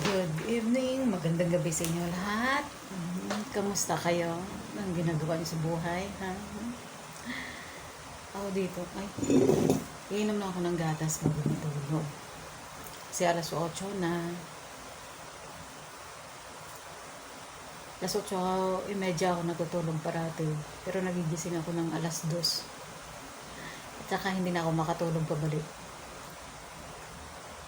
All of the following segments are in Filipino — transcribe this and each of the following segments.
Good evening, magandang gabi sa inyo lahat. Kamusta kayo? Anong ginagawa niyo sa buhay, ha? Ako dito, iinom na ako ng gatas bago matulog. Kasi alas 8 na. Alas 8:30 ako natutulog parati. Pero nagigising ako ng alas 2. At saka hindi na ako makatulog pabalik.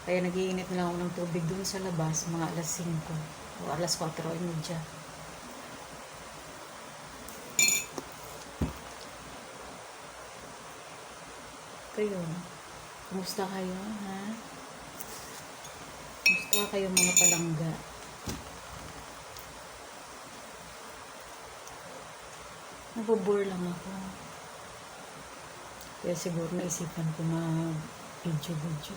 Kaya nagiinit na lang ako ng tubig dun sa labas, mga alas 5 o alas 4:30. Kayo, kumusta kayo, ha? Kumusta kayo mga palangga? Nabobore lang ako. Kaya siguro naisipan ko mag-video.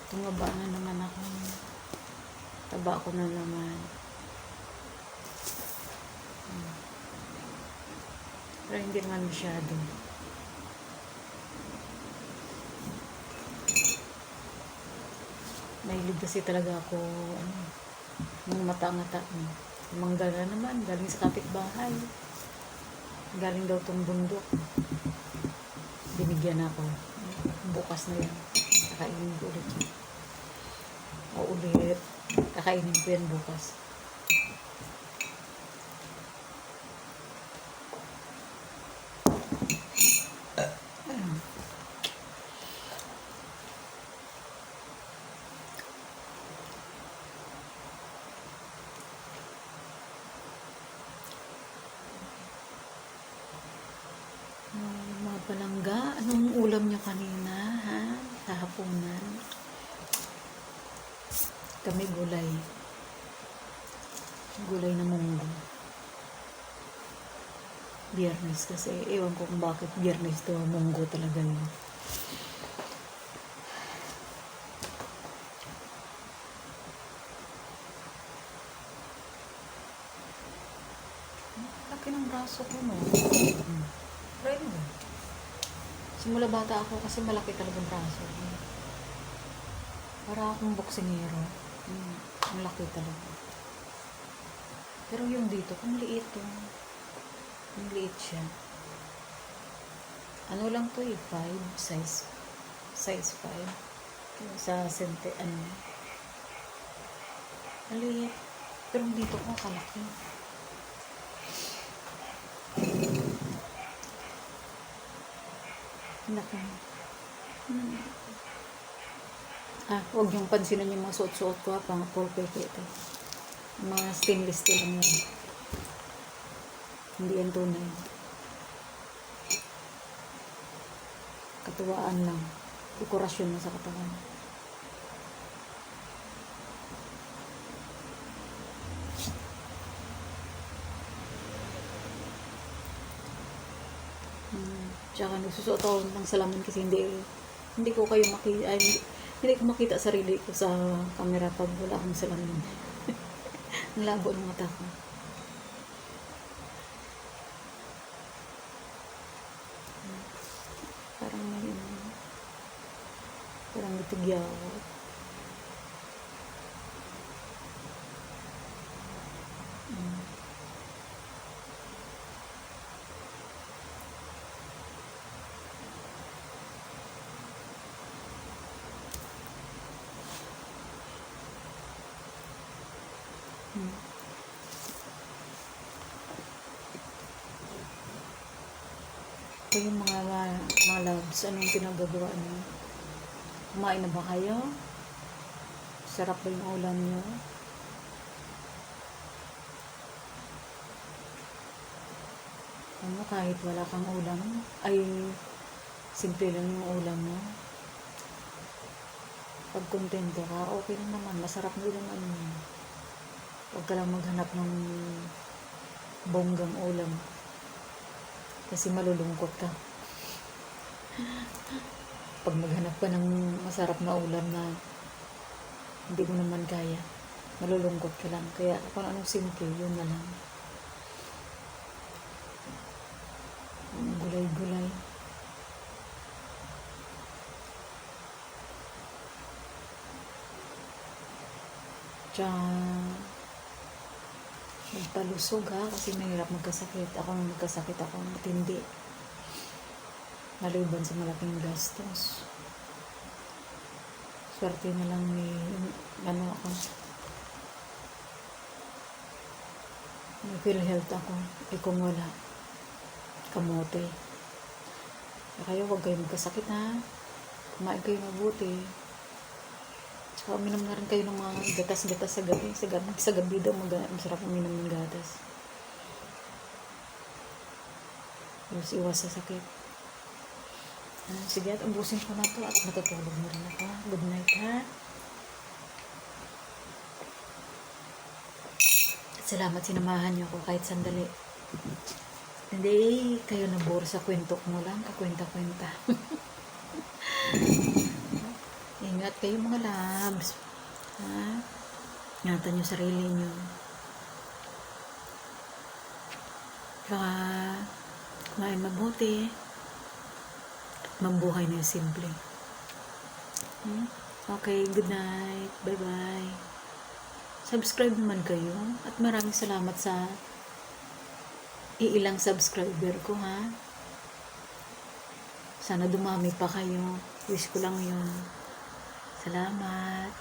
Tumaba na naman ako. Taba ko na naman. Pero hindi naman masyado. Mahilig kasi talaga ako ng mata-ngata. Mangga na naman. Galing sa kapitbahay. Galing daw tong bundok. Binigyan ako. Bukas na yan. Kakainin ko ulit yan. O ulit. Kakainin ko yan bukas. Mga palangga, anong ulam niyo kanina, ha? Sa hapunan. Kami gulay. Gulay na munggo. Biyernes kasi. Ewan ko kung bakit biyernes to. Munggo talaga yun. Laki ng braso ko, no? Try mo. Simula bata ako kasi malaki talagang braso. Para akong boksingero. Malaki talaga. Pero yung dito, kung liit to. Kung liit siya. Ano lang to 5 size 5. Sa sente, maliit. Pero dito ko kalaki. Laki. Huwag niyong pansinin yung mga suot-suot ko, pang full peke ito. Mga stainless steel lang yan. Hindi yan tunay. Katuwaan lang. Dekorasyon na sa katawan. Tsaka nagsusuot ako ng salamin kasi hindi ko kayo makita, hindi ko makita sarili ko sa camera pag wala akong salamin. Ang labo ng mata ko. Parang itigya ako. So yung mga loves, anong pinagagawa niyo? Kumain na ba kayo? Sarap ba yung ulam niyo? Kahit wala kang ulam, ay simple lang yung ulam mo. Pag kontento ka, okay lang naman. Masarap mo yung huwag ka lang maghanap ng bonggang ulam. Kasi malulungkot ka. Pag maghanap ka ng masarap na ulam na hindi mo naman kaya, malulungkot ka lang. Kaya kung anong simple, yun na lang. Gulay Tsaka, magpalusog ha, kasi mahirap magkasakit. Ako nung magkasakit ako, matindi. Maliban sa malaking gastos. Swerte na lang may, ako, may PhilHealth ako. Kung wala, kamote. Kaya huwag kayong magkasakit ha. Kumain kayo mabuti. Tsaka uminom na rin kayo ng mga gatas-gatas sa gabi. Sa gabi daw masarap uminom ng gatas. Iwas sa sakit. Sige, at ubusin ko na to at matutulog na rin ako. Good night ha. At salamat sinamahan niyo ako kahit sandali. Hindi kayo nabore sa kwento mo lang, kakwenta-kwenta. Ingat kayo mga labs. Ha? Ingatan nyo sarili nyo. Saka, kumain mabuti. Mambuhay na yung simple. Okay, good night. Bye-bye. Subscribe naman kayo. At maraming salamat sa iilang subscriber ko, ha? Sana dumami pa kayo. Wish ko lang yun. Salamat.